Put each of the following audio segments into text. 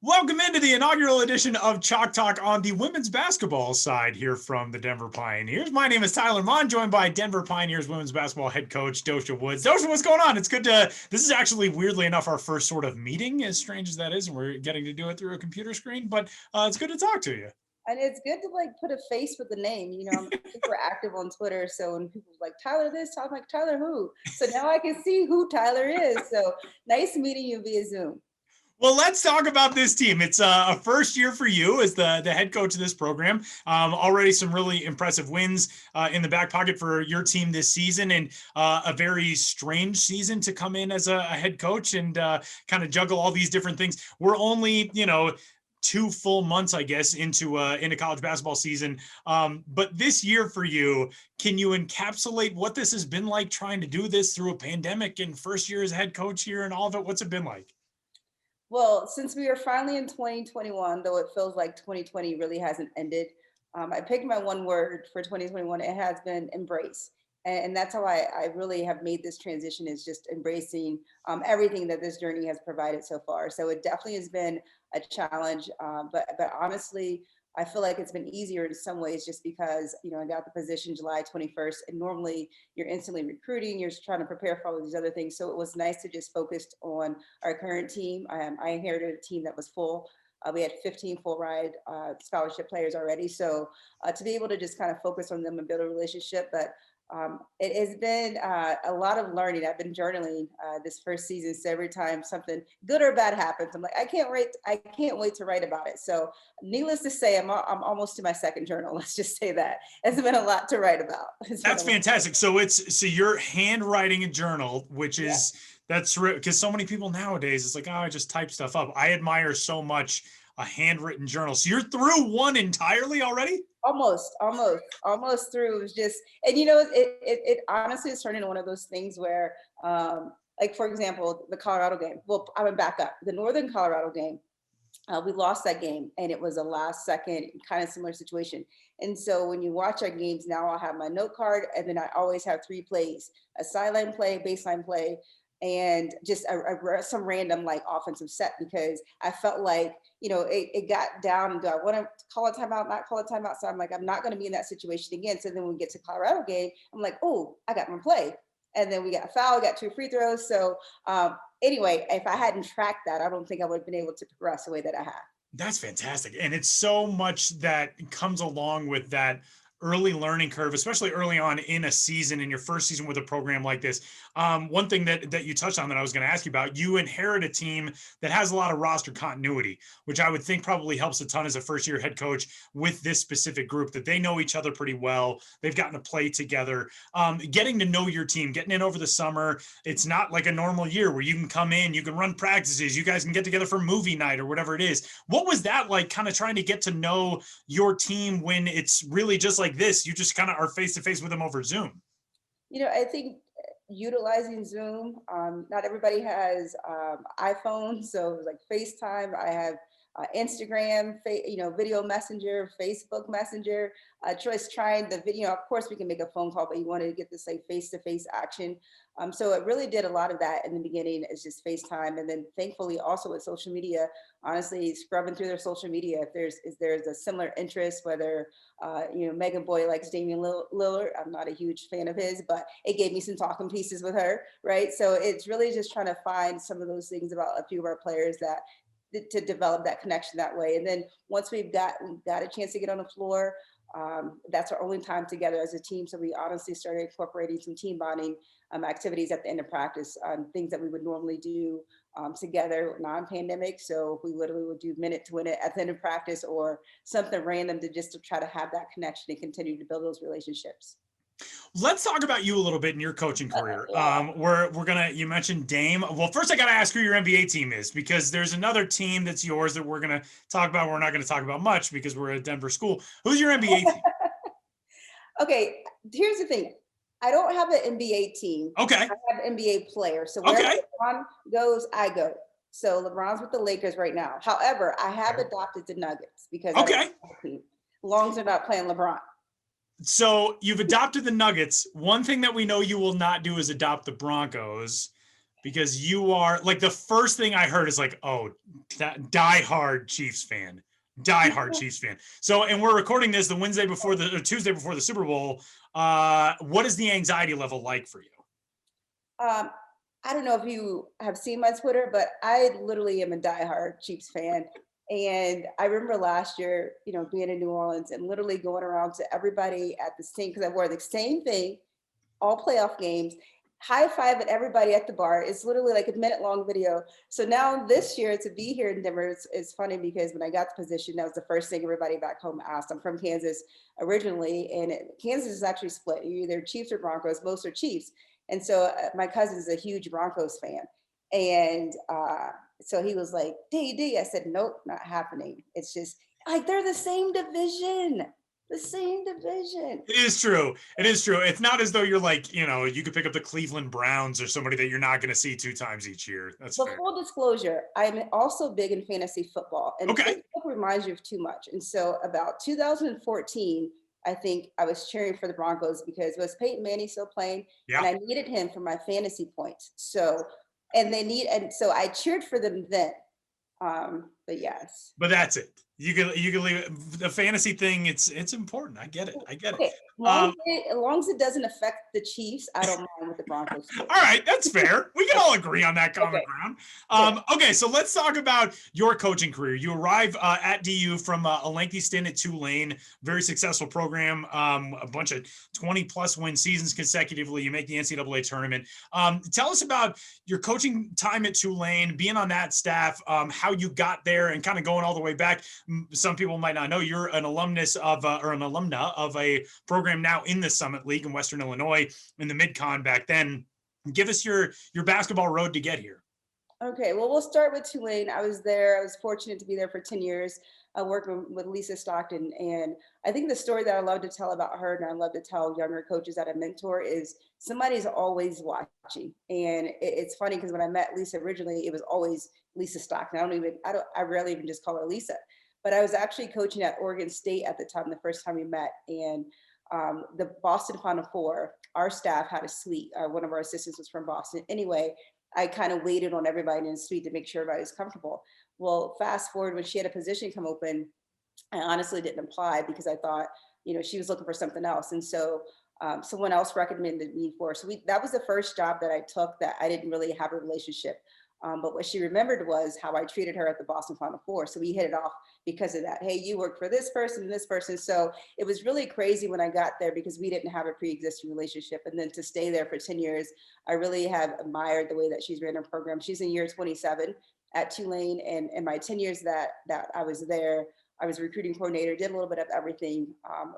Welcome into the inaugural edition of Chalk Talk on the women's basketball side here from the Denver Pioneers. My name is Tyler Mon, joined by Denver Pioneers women's basketball head coach Doshia Woods. Doshia, what's going on? It's good to, this is actually weirdly enough our first sort of meeting, as strange as that is, and we're getting to do it through a computer screen, but it's good to talk to you. And it's good to put a face with the name. I'm super active on Twitter. So when people are like Tyler this, I'm like Tyler who? So now I can see who Tyler is. So nice meeting you via Zoom. Well, let's talk about this team. It's a first year for you as the head coach of this program. Already some really impressive wins in the back pocket for your team this season, and a very strange season to come in as a head coach and kind of juggle all these different things. We're only, 2 full months, I guess, into college basketball season. But this year for you, can you encapsulate what this has been like trying to do this through a pandemic and first year as a head coach here and all of it? What's it been like? Well, since we are finally in 2021, though it feels like 2020 really hasn't ended, I picked my one word for 2021. It has been embrace. And that's how I really have made this transition, is just embracing everything that this journey has provided so far. So it definitely has been a challenge, but honestly, I feel like it's been easier in some ways just because, I got the position July 21st, and normally you're instantly recruiting, you're trying to prepare for all of these other things. So it was nice to just focus on our current team. I inherited a team that was full. We had 15 full ride scholarship players already. So to be able to just kind of focus on them and build a relationship. But it has been a lot of learning. I've been journaling this first season, so every time something good or bad happens, I'm like, I can't wait. I can't wait to write about it. So, needless to say, I'm almost to my second journal. Let's just say that it's been a lot to write about. That's fantastic. So you're handwriting a journal, which is that's because so many people nowadays, it's like, oh, I just type stuff up. I admire so much a handwritten journal. So you're through one entirely already? Almost through. It was just, and it honestly is turning into one of those things where, like for example, the Colorado game. Well, I went back up. The Northern Colorado game, we lost that game, and it was a last second kind of similar situation. And so when you watch our games now, I'll have my note card, and then I always have 3 plays: a sideline play, baseline play, and just some random offensive set, because I felt like, it got down. Do I want to call a timeout, not call a timeout? So I'm like, I'm not going to be in that situation again. So then when we get to Colorado game, I'm like, oh, I got my play. And then we got a foul, got 2 free throws. So anyway, if I hadn't tracked that, I don't think I would have been able to progress the way that I have. That's fantastic. And it's so much that comes along with that early learning curve, especially early on in a season, in your first season with a program like this. One thing that you touched on that I was going to ask you about, you inherit a team that has a lot of roster continuity, which I would think probably helps a ton as a first-year head coach with this specific group, that they know each other pretty well. They've gotten to play together. Getting to know your team, getting in over the summer, it's not like a normal year where you can come in, you can run practices, you guys can get together for movie night or whatever it is. What was that like, kind of trying to get to know your team when it's really just like this, you just kind of are face to face with them over Zoom? I think utilizing Zoom, not everybody has iPhones, so it was like FaceTime. I have Instagram, video messenger, Facebook messenger. Just trying the video. Of course, we can make a phone call, but you wanted to get this face-to-face action. So it really did a lot of that in the beginning. Is just FaceTime, and then thankfully also with social media. Honestly, scrubbing through their social media, if there's a similar interest, whether Megan Boy likes Damian Lillard. I'm not a huge fan of his, but it gave me some talking pieces with her, right? So it's really just trying to find some of those things about a few of our players that to develop that connection that way. And then once we've got a chance to get on the floor, that's our only time together as a team. So we honestly started incorporating some team bonding activities at the end of practice, things that we would normally do together non-pandemic. So we literally would do minute to win it at the end of practice, or something random to try to have that connection and continue to build those relationships. Let's talk about you a little bit in your coaching career. You mentioned Dame. Well, first I got to ask who your NBA team is, because there's another team that's yours that we're going to talk about. We're not going to talk about much because we're a Denver school. Who's your NBA team? Okay, here's the thing. I don't have an NBA team. Okay. I have NBA players. So wherever LeBron goes, I go. So LeBron's with the Lakers right now. However, I have adopted the Nuggets because I don't have a team, as long as they're not playing LeBron. So you've adopted the Nuggets. One thing that we know you will not do is adopt the Broncos. because you are like the first thing I heard is like, oh, that die hard Chiefs fan. Die hard Chiefs fan. So, and we're recording this the Wednesday before the or Tuesday before the Super Bowl. What is the anxiety level like for you? Um, I don't know if you have seen my Twitter, but I literally am a diehard Chiefs fan. And I remember last year, being in New Orleans and literally going around to everybody at the same, because I wore the same thing, all playoff games, high five at everybody at the bar. It's literally like a minute long video. So now this year to be here in Denver, it's funny because when I got the position, that was the first thing everybody back home asked. I'm from Kansas originally, and Kansas is actually split. You're either Chiefs or Broncos. Most are Chiefs. And so my cousin is a huge Broncos fan. And so he was like, D. I said, nope, not happening. It's just like they're the same division. The same division. It is true. It is true. It's not as though you're like, you could pick up the Cleveland Browns or somebody that you're not going to see 2 times each year. That's But fair. full disclosure, I'm also big in fantasy football, and Okay. Facebook reminds you of too much. And so, about 2014, I think I was cheering for the Broncos because was Peyton Manning still playing, Yeah. and I needed him for my fantasy points. So, and so I cheered for them then. But yes. But that's it. You can leave it. The fantasy thing. It's important. I get it. I get it. Okay, as long as it doesn't affect the Chiefs, I don't mind with the Broncos. All right, that's fair. We can all agree on that common ground. Okay, so let's talk about your coaching career. You arrive at DU from a lengthy stint at Tulane, very successful program, a bunch of 20-plus win seasons consecutively. You make the NCAA tournament. Tell us about your coaching time at Tulane, being on that staff, how you got there, and kind of going all the way back. Some people might not know you're an alumnus of or an alumna of a program now in the Summit League in Western Illinois in the Mid-Con back then. Give us your basketball road to get here. Okay, well, we'll start with Tulane. I was there. I was fortunate to be there for 10 years, working with Lisa Stockton. And I think the story that I love to tell about her, and I love to tell younger coaches that I mentor, is somebody's always watching. And it's funny because when I met Lisa originally, it was always Lisa Stockton. I rarely even just call her Lisa. But I was actually coaching at Oregon State at the time, the first time we met. And the Boston Final Four, our staff had a suite. One of our assistants was from Boston. Anyway, I kind of waited on everybody in the suite to make sure everybody was comfortable. Well, fast forward, when she had a position come open, I honestly didn't apply because I thought, she was looking for something else. And so someone else recommended me for. So that was the first job that I took that I didn't really have a relationship. But what she remembered was how I treated her at the Boston Final Four. So we hit it off because of that. Hey, you work for this person and this person. So it was really crazy when I got there because we didn't have a pre-existing relationship. And then to stay there for 10 years, I really have admired the way that she's ran her program. She's in year 27 at Tulane. And in my 10 years that I was there, I was recruiting coordinator, did a little bit of everything.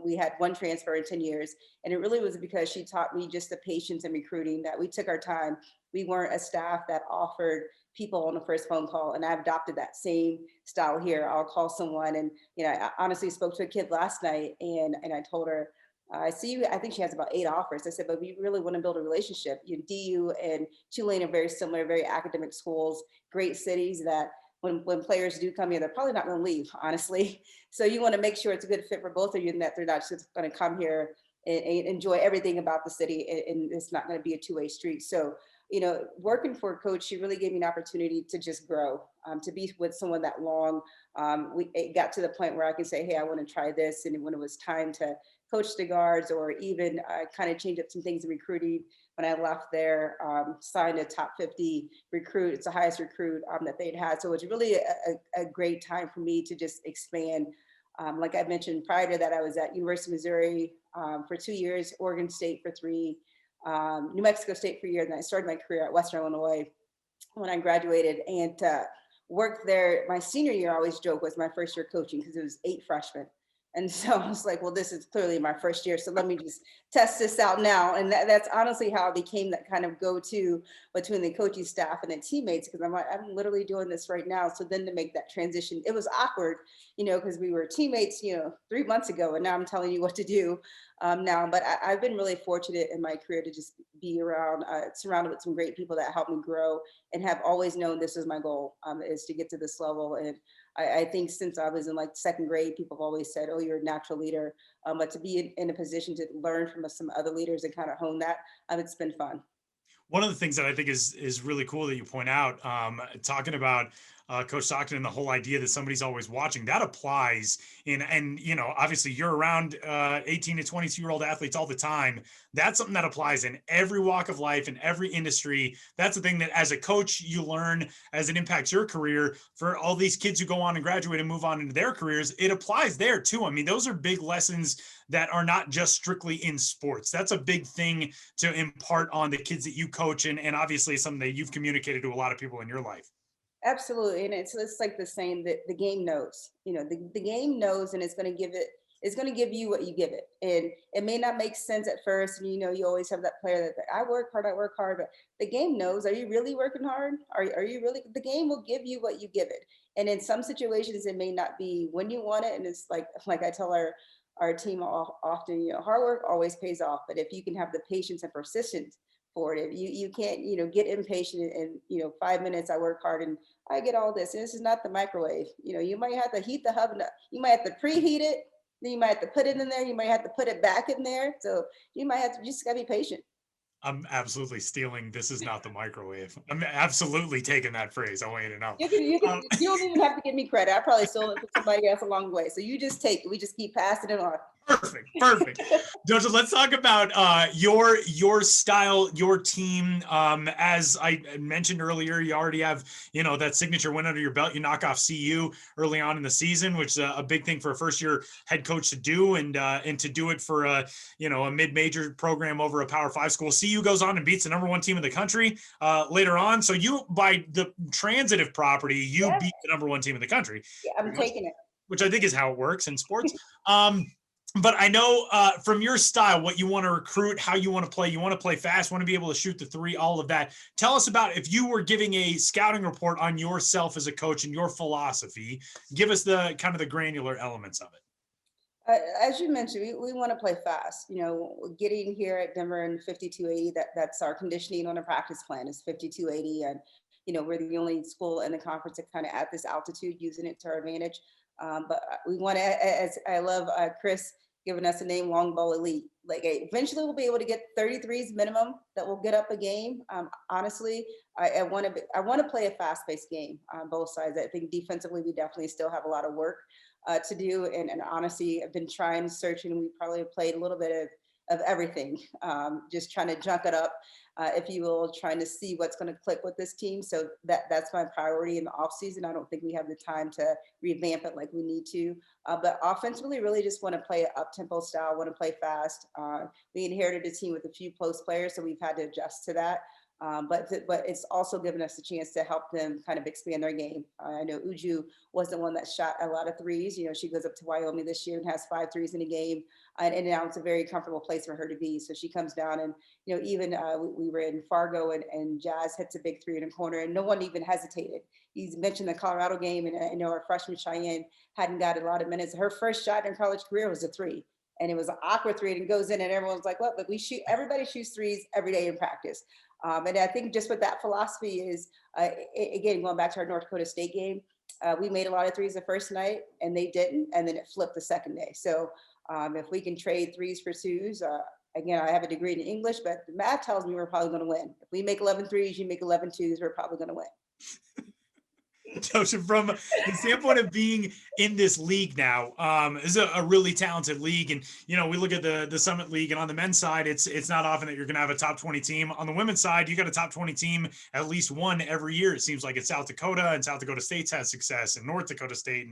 We had one transfer in 10 years. And it really was because she taught me just the patience in recruiting, that we took our time. We weren't a staff that offered people on the first phone call. And I've adopted that same style here. I'll call someone and, I honestly spoke to a kid last night and I told her, I see you, I think she has about 8 offers. I said, but we really want to build a relationship. DU and Tulane are very similar, very academic schools, great cities that when players do come here, they're probably not going to leave, honestly. So you want to make sure it's a good fit for both of you and that they're not just going to come here and enjoy everything about the city and it's not going to be a two-way street. So, working for a coach, she really gave me an opportunity to just grow, to be with someone that long. It got to the point where I can say, hey, I want to try this. And when it was time to coach the guards or even kind of change up some things in recruiting, when I left there, signed a top 50 recruit. It's the highest recruit that they'd had. So it was really a great time for me to just expand. Like I mentioned prior to that, I was at University of Missouri for 2 years, Oregon State for 3, New Mexico State for a year. And then I started my career at Western Illinois when I graduated and worked there. My senior year, I always joke, was my first year coaching because it was 8 freshmen. And so I was like, well, this is clearly my first year. So let me just test this out now. And that's honestly how I became that kind of go-to between the coaching staff and the teammates, because I'm like, I'm literally doing this right now. So then to make that transition, it was awkward, because we were teammates, 3 months ago, and now I'm telling you what to do now. But I've been really fortunate in my career to just be around, surrounded with some great people that helped me grow and have always known this is my goal, is to get to this level. And I think since I was in like 2nd grade, people have always said, oh, you're a natural leader. But to be in a position to learn from some other leaders and kind of hone that, it's been fun. One of the things that I think is really cool that you point out, talking about Coach Stockton and the whole idea that somebody's always watching, that applies in, and obviously you're around 18 to 22-year-old athletes all the time. That's something that applies in every walk of life, in every industry. That's the thing that as a coach you learn as it impacts your career. For all these kids who go on and graduate and move on into their careers, it applies there too. I mean, those are big lessons that are not just strictly in sports. That's a big thing to impart on the kids that you coach, and obviously something that you've communicated to a lot of people in your life. Absolutely, and it's like the saying that the game knows. The game knows, and it's going to give you what you give it. And it may not make sense at first, and you always have that player that I work hard, but the game knows. Are you really working hard? Are you really? The game will give you what you give it. And in some situations, it may not be when you want it. And it's like I tell our team often, hard work always pays off. But if you can have the patience and persistence for it, if you can't, get impatient and 5 minutes I work hard and I get all this. And this is not the microwave. You might have to heat the oven up. You might have to preheat it. Then you might have to put it in there. You might have to put it back in there. So you might have to just gotta be patient. I'm absolutely stealing "this is not the microwave." I'm absolutely taking that phrase. I want you to know. Um, You don't even have to give me credit. I probably stole it from somebody else along the way. So you just take it. We just keep passing it on. Perfect, perfect. Doja, let's talk about your style, your team. As I mentioned earlier, you already have that signature win under your belt. You knock off CU early on in the season, which is a big thing for a first year head coach to do, and to do it for a mid major program over a Power Five school. CU goes on and beats the number one team in the country later on. So you, by the transitive property, you Yeah, beat the number one team in the country, yeah, I'm taking it. which I think is how it works in sports. But I know from your style, what you want to recruit, how you want to play. You want to play fast, want to be able to shoot the three, all of that. Tell us about, if you were giving a scouting report on yourself as a coach and your philosophy, give us the kind of the granular elements of it. As you mentioned, we want to play fast. Getting here at Denver in 5280, that's our conditioning on a practice plan is 5280. And, we're the only school in the conference that kind of at this altitude using it to our advantage. But we want to, as I love Chris giving us the name Long Ball Elite. Like eventually we'll be able to get 33s minimum that will get up a game. Honestly, I want to play a fast paced game on both sides. I think defensively we definitely still have a lot of work to do. And honestly, I've been trying, searching, and we probably played a little bit of everything, just trying to junk it up, if you will, trying to see what's going to click with this team. So that's my priority in the offseason. I don't think we have the time to revamp it like we need to. But offensively, really just want to play an up-tempo style, want to play fast. We inherited a team with a few post players, so we've had to adjust to that. But it's also given us a chance to help them kind of expand their game. I know Uju was the one that shot a lot of threes. She goes up to Wyoming this year and has 5 threes in a game, and now it's a very comfortable place for her to be. So she comes down, and even we were in Fargo, and Jazz hits a big three in a corner, and no one even hesitated. He's mentioned the Colorado game, and I know our freshman Cheyenne hadn't got a lot of minutes. Her first shot in her college career was a three. And it was an awkward three, and it goes in, and everyone's like, "What?" But we shoot. Everybody shoots threes every day in practice. And I think just what that philosophy is, again, going back to our North Dakota State game, we made a lot of threes the first night and they didn't, and then it flipped the second day. So if we can trade threes for twos, again, I have a degree in English, but the math tells me we're probably going to win. If we make 11 threes, you make 11 twos, we're probably going to win. Tosha, from the standpoint of being in this league now, this is a really talented league, and we look at the Summit League, and on the men's side, it's not often that you're going to have a top 20 team. On the women's side, you got a top 20 team at least one every year. It seems like it's South Dakota, and South Dakota State's had success, and North Dakota State,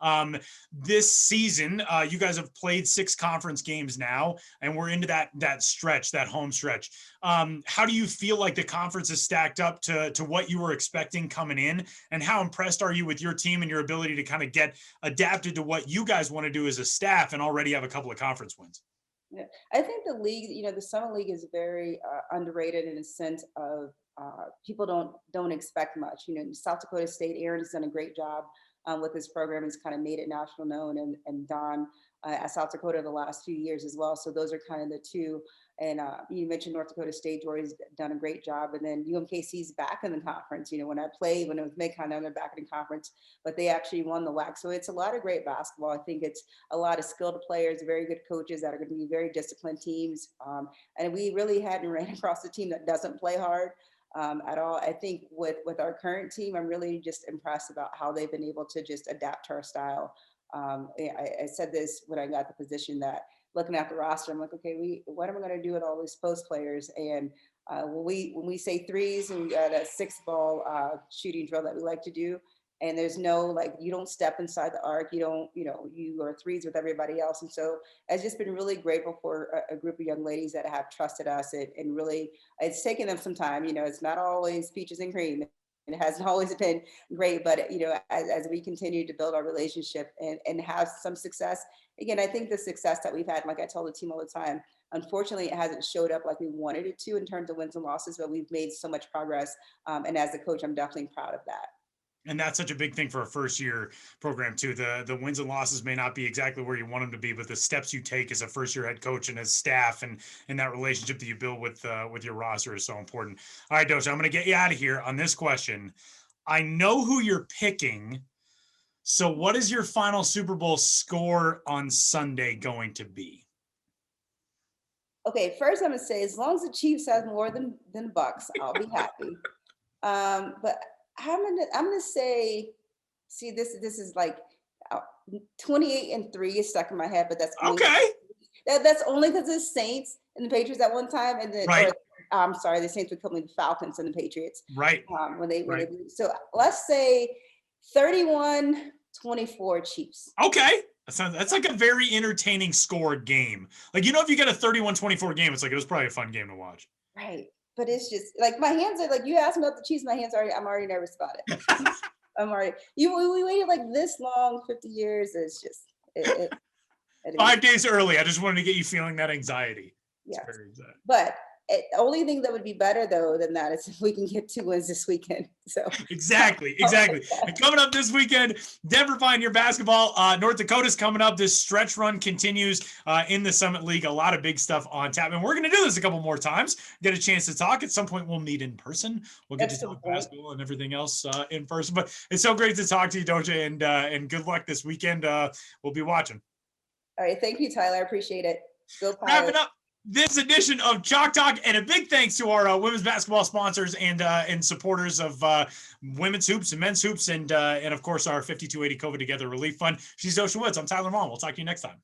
and this season, you guys have played 6 conference games now, and we're into that stretch, that home stretch. How do you feel like the conference is stacked up to what you were expecting coming in, and how impressed are you with your team and your ability to kind of get adapted to what you guys want to do as a staff and already have a couple of conference wins? Yeah, I think the league, the summer league is very underrated in a sense of people don't expect much. South Dakota State, Aaron has done a great job with this program. He's kind of made it national known, and Don at South Dakota the last few years as well. So those are kind of the two. And you mentioned North Dakota State. Jordy's done a great job. And then UMKC's back in the conference. You know, when I played, when it was Mid-Con, they're back in the conference, but they actually won the WAC. So it's a lot of great basketball. I think it's a lot of skilled players, very good coaches that are going to be very disciplined teams. And we really hadn't ran across a team that doesn't play hard at all. I think with our current team, I'm really just impressed about how they've been able to just adapt to our style. I said this when I got the position, that looking at the roster, I'm like, okay, what am I going to do with all these post players? And when we say threes, and we got a 6 ball shooting drill that we like to do, and there's no, like, you don't step inside the arc, you don't, you are threes with everybody else. And so I've just been really grateful for a group of young ladies that have trusted us, and really, it's taken them some time. It's not always peaches and cream. It hasn't always been great, but as we continue to build our relationship and have some success, again, I think the success that we've had, like I tell the team all the time, unfortunately, it hasn't showed up like we wanted it to in terms of wins and losses, but we've made so much progress. And as a coach, I'm definitely proud of that. And that's such a big thing for a first year program too. The wins and losses may not be exactly where you want them to be, but the steps you take as a first year head coach and as staff and that relationship that you build with your roster is so important. All right, Doshia, I'm going to get you out of here on this question. I know who you're picking. So what is your final Super Bowl score on Sunday going to be? Okay, first I'm gonna say, as long as the Chiefs have more than the Bucks, I'll be happy. But I'm gonna say, see, this is like 28-3 is stuck in my head, but that's only Okay. that's only because the Saints and the Patriots at one time, and then Right. I'm sorry, the Saints would come with the Falcons and the Patriots. Right. When they Right. so let's say 31-24 Chiefs. Okay. That's like a very entertaining scored game. Like, if you get a 31-24 game, it's like, it was probably a fun game to watch. Right. But it's just like, my hands are like, you asked me about the Chiefs, I'm already nervous about it. We waited like this long, 50 years. It's just, it 5 days early. I just wanted to get you feeling that anxiety. Yeah. Very exciting. But the only thing that would be better though than that is if we can get 2 wins this weekend. So exactly. And coming up this weekend, Denver Pioneer basketball. North Dakota's coming up. This stretch run continues in the Summit League. A lot of big stuff on tap, and we're going to do this a couple more times. Get a chance to talk. At some point, we'll meet in person. We'll get to talk basketball and everything else in person. But it's so great to talk to you, Doshia, and good luck this weekend. We'll be watching. All right, thank you, Tyler. I appreciate it. Go Pirates. Wrapping up this edition of Chalk Talk, and a big thanks to our women's basketball sponsors and supporters of women's hoops and men's hoops, and of course our 5280 COVID Together Relief Fund. She's Doshia Woods. I'm Tyler Vaughn. We'll talk to you next time.